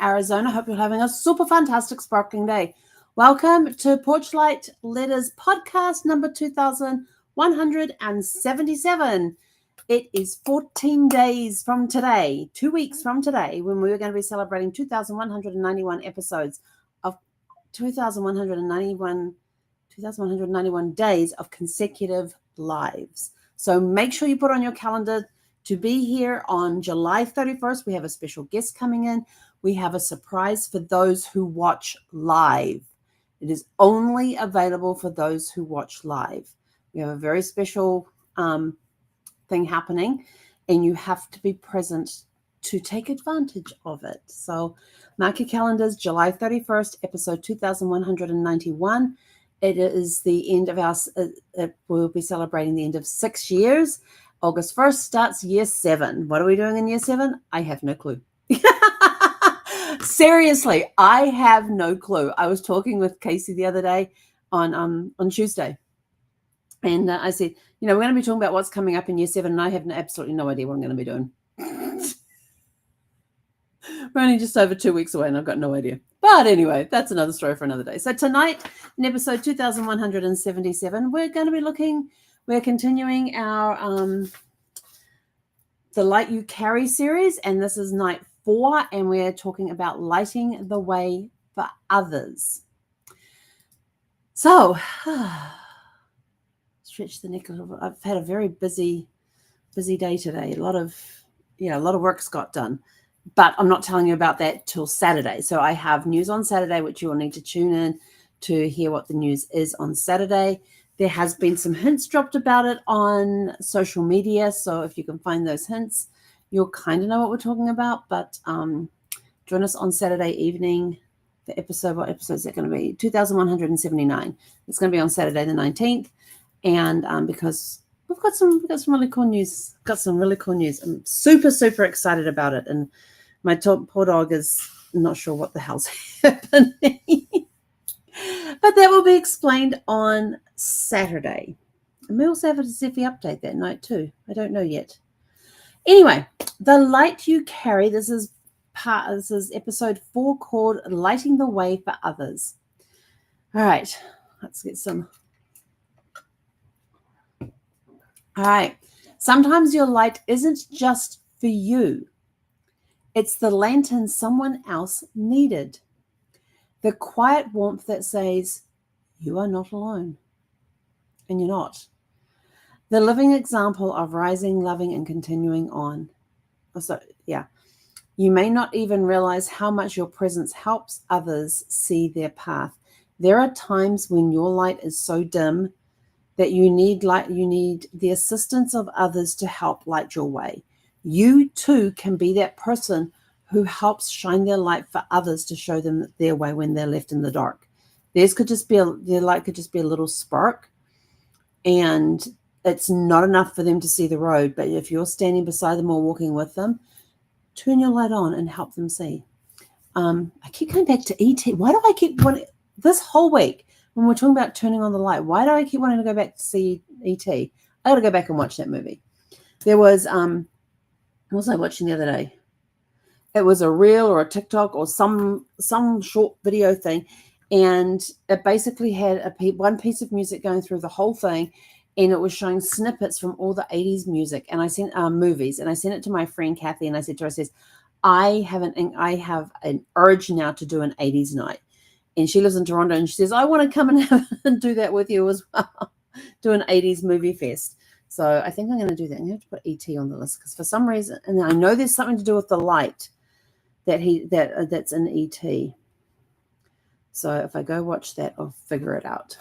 Arizona. Hope you're having a super fantastic sparkling day. Welcome to Porchlight Letters podcast number 2177. It is 14 days from today, 2 weeks from today, when we're going to be celebrating 2,191 episodes of 2,191 days of consecutive lives. So make sure you put on your calendar to be here on July 31st. We have a special guest coming in. We have a surprise for those who watch live. It is only available for those who watch live. We have a very special thing happening, and you have to be present to take advantage of it. So mark your calendars, July 31st, episode 2191. It is the end of our, we'll be celebrating the end of 6 years. August 1st starts year 7. What are we doing in year 7? I have no clue. Seriously, I have no clue. I was talking with Casey the other day on Tuesday. And I said, we're going to be talking about what's coming up in year 7. And I have absolutely no idea what I'm going to be doing. We're only just over 2 weeks away and I've got no idea. But anyway, that's another story for another day. So tonight in episode 2177, we're going to be we're continuing our The Light You Carry series, and this is night 4, and we're talking about lighting the way for others. So, stretch the neck a little bit. I've had a very busy day today. A lot of work's got done, but I'm not telling you about that till Saturday. So I have news on Saturday, which you will need to tune in to hear what the news is on Saturday. There has been some hints dropped about it on social media. So if you can find those hints, you'll kind of know what we're talking about. But join us on Saturday evening. The episode, what episode is that going to be? 2179. It's going to be on Saturday the 19th. And because we've got some really cool news. I'm super, super excited about it. And my poor dog is not sure what the hell's happening. But that will be explained on Saturday. And we also have a Zephy update that night too. I don't know yet. Anyway, The Light You Carry. This is episode 4 called Lighting the Way for Others. All right, let's get some. All right. Sometimes your light isn't just for you. It's the lantern someone else needed. The quiet warmth that says, you are not alone. And you're not. The living example of rising, loving, and continuing on. So, yeah. You may not even realize how much your presence helps others see their path. There are times when your light is so dim that you need the assistance of others to help light your way. You too can be that person who helps shine their light for others to show them their way when they're left in the dark. Their light could just be a little spark, and it's not enough for them to see the road. But if you're standing beside them or walking with them, turn your light on and help them see. I keep going back to E.T. Why do I keep wanting this whole week when we're talking about turning on the light? Why do I keep wanting to go back to see E.T.? I got to go back and watch that movie. There was what was I watching the other day? It was a reel or a TikTok or some short video thing, and it basically had one piece of music going through the whole thing, and it was showing snippets from all the 80s music, and I sent movies, and I sent it to my friend Kathy, and I said to her, I have an urge now to do an 80s night, and she lives in Toronto, and she says, I want to come and do that with you as well, do an 80s movie fest. So I think I'm going to do that. I'm going to have to put E.T. on the list because for some reason, and I know there's something to do with the light that's in E.T. So if I go watch that, I'll figure it out.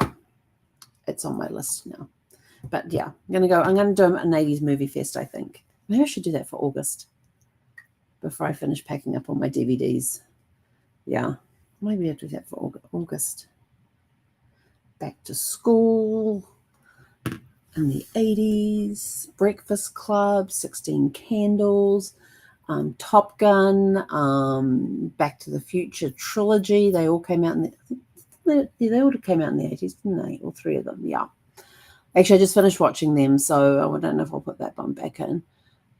It's on my list now. But yeah, I'm going to do an 80s movie fest, I think. Maybe I should do that for August before I finish packing up all my DVDs. Yeah, maybe I'll do that for August. Back to school in the 80s, Breakfast Club, 16 Candles, Top Gun, Back to the Future trilogy. They all came out they all came out in the 80s, didn't they? All 3 of them, yeah. Actually, I just finished watching them, so I don't know if I'll put that one back in.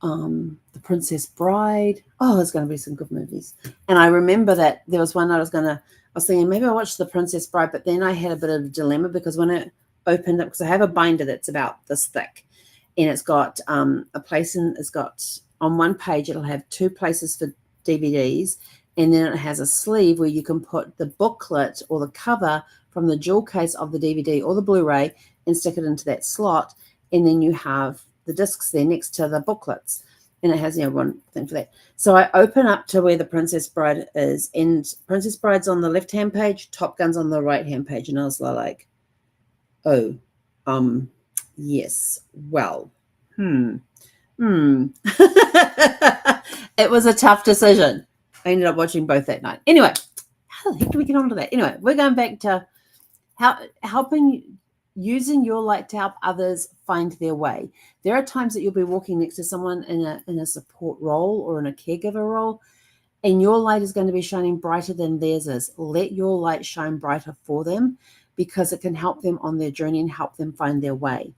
The Princess Bride. Oh, there's going to be some good movies. And I remember that there was one I was thinking maybe I'll watch The Princess Bride, but then I had a bit of a dilemma because when it opened up, because I have a binder that's about this thick, and it's got it's got on one page, it'll have 2 places for DVDs, and then it has a sleeve where you can put the booklet or the cover from the jewel case of the DVD or the Blu-ray and stick it into that slot, and then you have the discs there next to the booklets, and it has one thing for that. So I open up to where the Princess Bride is, and Princess Bride's on the left-hand page, Top Gun's on the right-hand page, and I was like, oh, yes, well, It was a tough decision. I ended up watching both that night. Anyway, how the heck do we get onto that? Anyway, we're going back to using your light to help others find their way. There are times that you'll be walking next to someone in a support role or in a caregiver role, and your light is going to be shining brighter than theirs is. Let your light shine brighter for them because it can help them on their journey and help them find their way.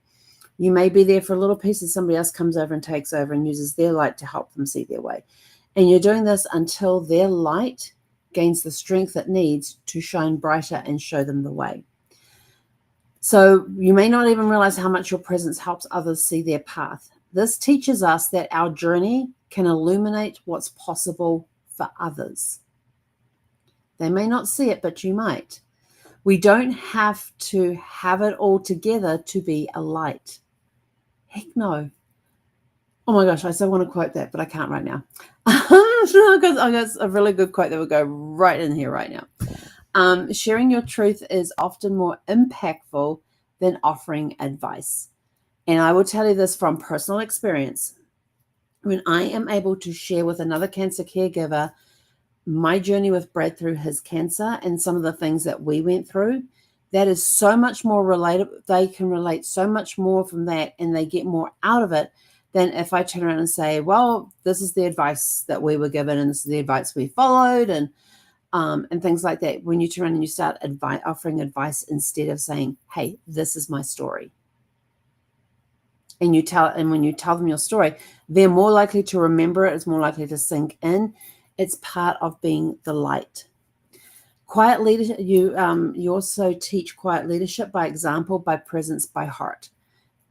You may be there for a little piece and somebody else comes over and takes over and uses their light to help them see their way. And you're doing this until their light gains the strength it needs to shine brighter and show them the way. So you may not even realize how much your presence helps others see their path. This teaches us that our journey can illuminate what's possible for others. They may not see it, but you might. We don't have to have it all together to be a light. Heck no. Oh my gosh, I so want to quote that, but I can't right now. Because I got a really good quote that will go right in here right now. Sharing your truth is often more impactful than offering advice. And I will tell you this from personal experience. When I am able to share with another cancer caregiver my journey with Brad through his cancer and some of the things that we went through, that is so much more relatable. They can relate so much more from that and they get more out of it than if I turn around and say, well, this is the advice that we were given and this is the advice we followed and things like that. When you turn around and you start offering advice instead of saying, hey, this is my story. And when you tell them your story, they're more likely to remember it. It's more likely to sink in. It's part of being the light. Quiet leadership. You also teach quiet leadership by example, by presence, by heart.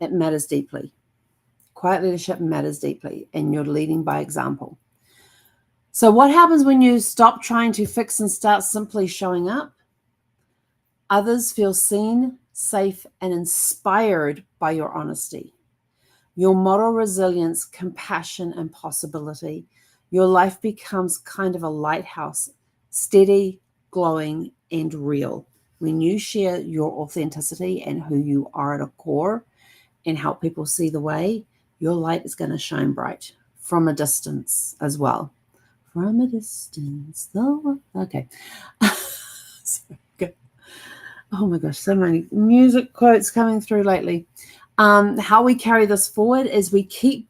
It matters deeply. Quiet leadership matters deeply, and you're leading by example. So what happens when you stop trying to fix and start simply showing up? Others feel seen, safe, and inspired by your honesty. You'll model resilience, compassion, and possibility. Your life becomes kind of a lighthouse, steady, glowing, and real. When you share your authenticity and who you are at a core and help people see the way, your light is going to shine bright from a distance as well. From a distance, though. Okay. So good. Oh my gosh, so many music quotes coming through lately. How we carry this forward is we keep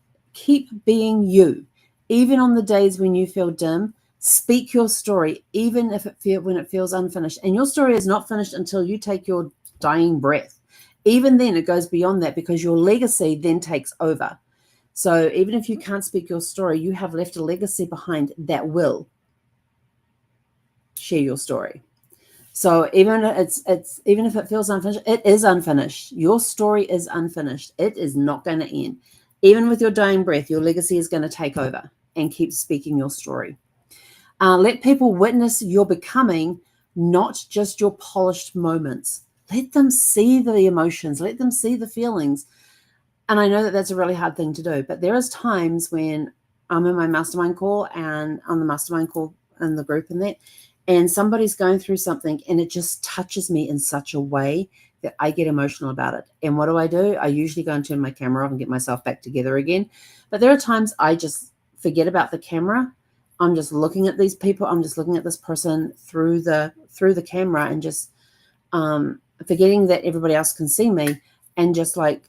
being you. Even on the days when you feel dim, speak your story, even if when it feels unfinished. And your story is not finished until you take your dying breath. Even then, it goes beyond that because your legacy then takes over. So even if you can't speak your story, you have left a legacy behind that will share your story. So even if it feels unfinished, it is unfinished. Your story is unfinished. It is not going to end. Even with your dying breath, your legacy is going to take over and keep speaking your story. Let people witness your becoming, not just your polished moments. Let them see the emotions. Let them see the feelings. And I know that that's a really hard thing to do, but there is times when I'm in my mastermind call and on the mastermind call in the group and somebody's going through something and it just touches me in such a way that I get emotional about it. And what do? I usually go and turn my camera off and get myself back together again. But there are times I just forget about the camera. I'm just looking at these people. I'm just looking at this person through the camera and just forgetting that everybody else can see me and just like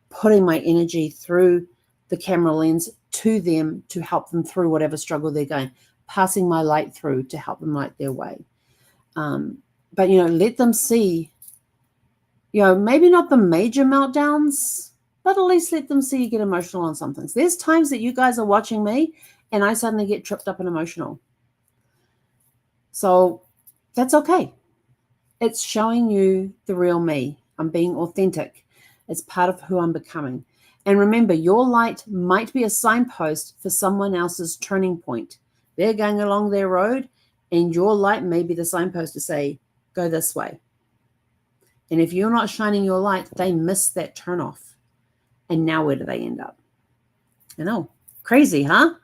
putting my energy through the camera lens to them to help them through whatever struggle they're going, passing my light through to help them light their way. But, let them see, maybe not the major meltdowns, but at least let them see you get emotional on some things. There's times that you guys are watching me and I suddenly get tripped up and emotional. So that's okay. It's showing you the real me. I'm being authentic. It's part of who I'm becoming. And remember, your light might be a signpost for someone else's turning point. They're going along their road, and your light may be the signpost to say, go this way. And if you're not shining your light, they miss that turn off. And now where do they end up? I know, crazy, huh?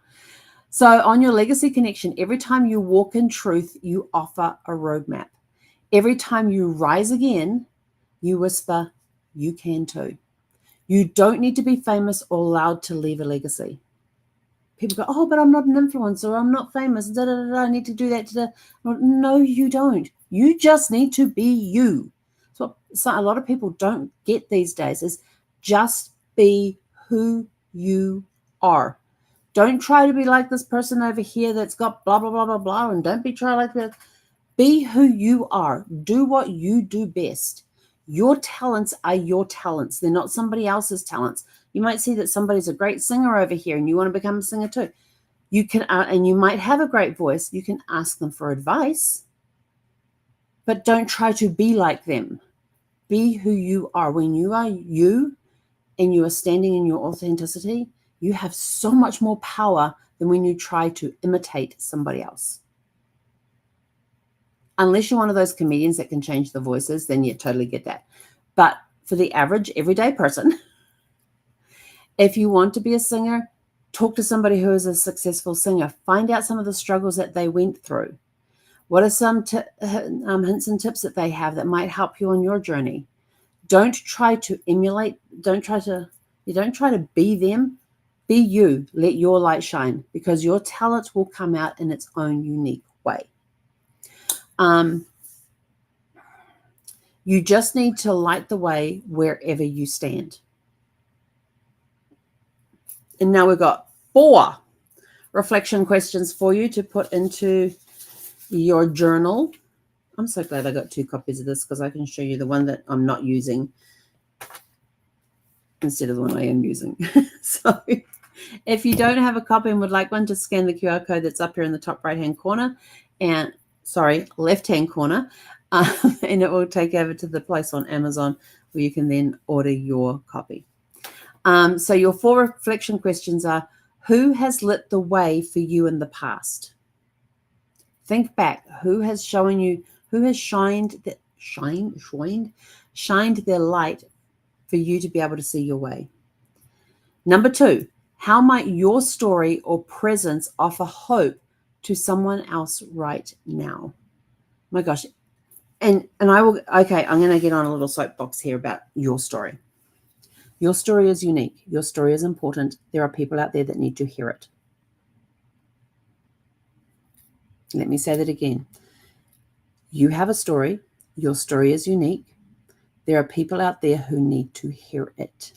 So on your legacy connection, every time you walk in truth, you offer a roadmap. Every time you rise again, you whisper, you can too. You don't need to be famous or loud to leave a legacy. People go, oh, but I'm not an influencer. I'm not famous. I need to do that. No, you don't. You just need to be you. So a lot of people don't get these days is just be who you are. Don't try to be like this person over here that's got blah, blah, blah, blah, blah. And don't be trying like that. Be who you are. Do what you do best. Your talents are your talents. They're not somebody else's talents. You might see that somebody's a great singer over here and you want to become a singer too. You can, and you might have a great voice. You can ask them for advice, but don't try to be like them. Be who you are. When you are you and you are standing in your authenticity, you have so much more power than when you try to imitate somebody else. Unless you're one of those comedians that can change the voices, then you totally get that. But for the average everyday person, if you want to be a singer, talk to somebody who is a successful singer. Find out some of the struggles that they went through. What are some hints and tips that they have that might help you on your journey? Don't try to emulate. Don't try to be them. Be you. Let your light shine, because your talent will come out in its own unique way. You just need to light the way wherever you stand. And now we've got 4 reflection questions for you to put into your journal. I'm so glad I got 2 copies of this because I can show you the one that I'm not using instead of the one I am using. So if you don't have a copy and would like one, just scan the QR code that's up here in the top right-hand corner and left-hand corner, and it will take over to the place on Amazon where you can then order your copy. So your 4 reflection questions are, who has lit the way for you in the past? Think back. Who has shown you, who has shined their light for you to be able to see your way? Number 2, how might your story or presence offer hope to someone else right now? My gosh. And I will, okay, I'm going to get on a little soapbox here about your story. Your story is unique. Your story is important. There are people out there that need to hear it. Let me say that again. You have a story. Your story is unique. There are people out there who need to hear it.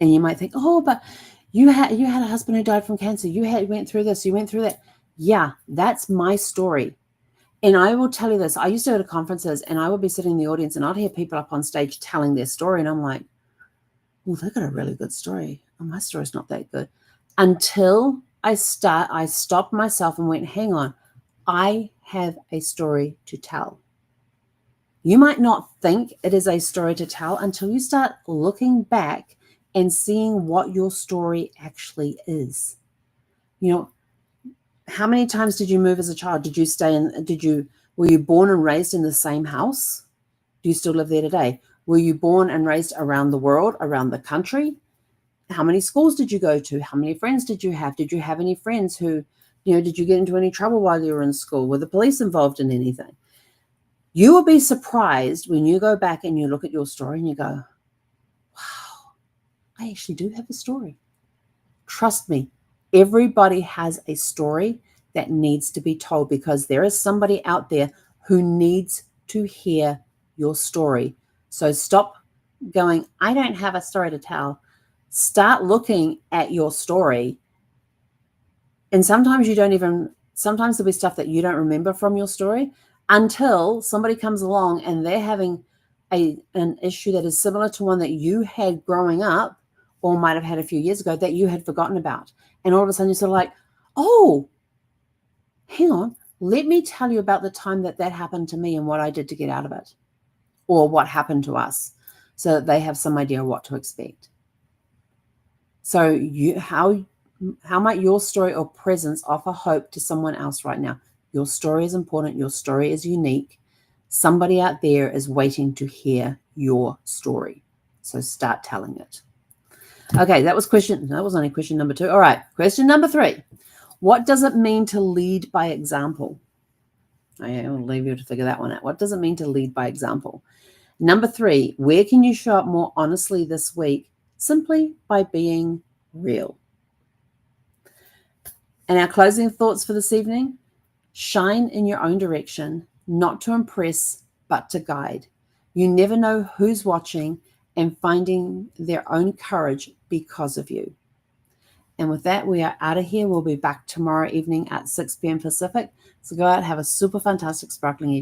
And you might think, oh, but you had a husband who died from cancer. You went through this. You went through that. Yeah, that's my story. And I will tell you this. I used to go to conferences and I would be sitting in the audience and I'd hear people up on stage telling their story. And I'm like, well, they've got a really good story. Oh, my story's not that good. Until I stopped myself and went, hang on, I have a story to tell. You might not think it is a story to tell until you start looking back and seeing what your story actually is. You know, how many times did you move as a child? Were you born and raised in the same house? Do you still live there today? Were you born and raised around the world, around the country? How many schools did you go to? How many friends did you have? Did you have any friends who, did you get into any trouble while you were in school? Were the police involved in anything? You will be surprised when you go back and you look at your story and you go, wow, I actually do have a story. Trust me, everybody has a story that needs to be told, because there is somebody out there who needs to hear your story. So stop going, I don't have a story to tell. Start looking at your story. And sometimes there'll be stuff that you don't remember from your story until somebody comes along and they're having an issue that is similar to one that you had growing up or might have had a few years ago that you had forgotten about. And all of a sudden you're sort of like, oh, hang on, let me tell you about the time that happened to me and what I did to get out of it, or what happened to us, so that they have some idea of what to expect. So how might your story or presence offer hope to someone else right now? Your story is important. Your story is unique. Somebody out there is waiting to hear your story. So start telling it. Okay, that was only question number 2. All right, question number 3. What does it mean to lead by example? I'll leave you to figure that one out. What does it mean to lead by example? Number 3, where can you show up more honestly this week? Simply by being real. And our closing thoughts for this evening: shine in your own direction, not to impress, but to guide. You never know who's watching and finding their own courage because of you. And with that, we are out of here. We'll be back tomorrow evening at 6 p.m. Pacific. So go out, have a super fantastic, sparkling evening.